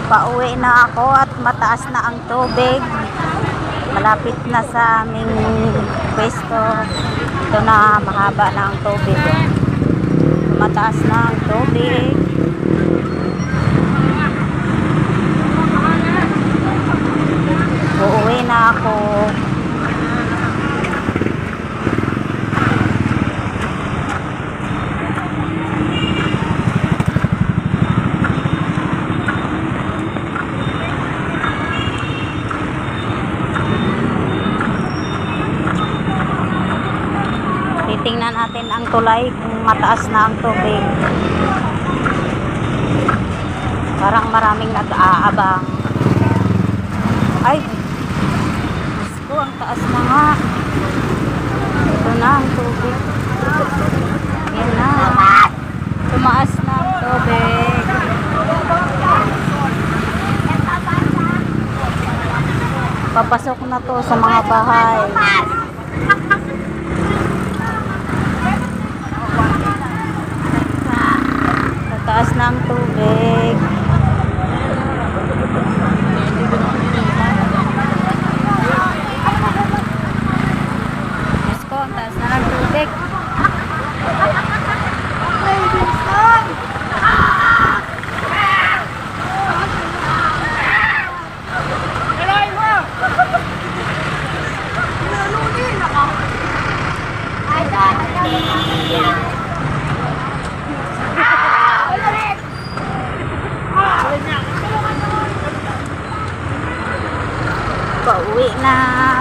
Pauwi na ako at mataas na ang tubig. Malapit na sa aming pwesto. Ito na, mahaba na ang tubig. Mataas na ang tubig. Uuwi na ako. Titingnan natin ang tulay kung mataas na ang tubig. Parang maraming nag-aabang. Ay, Diyos ko, ang taas na nga. Ito na ang tubig. Yan na. Tumaas na ang tubig. Papasok na to sa mga bahay. Taas ng tubig. Diyos ko, ang taas na ng tubig. Pauwi na.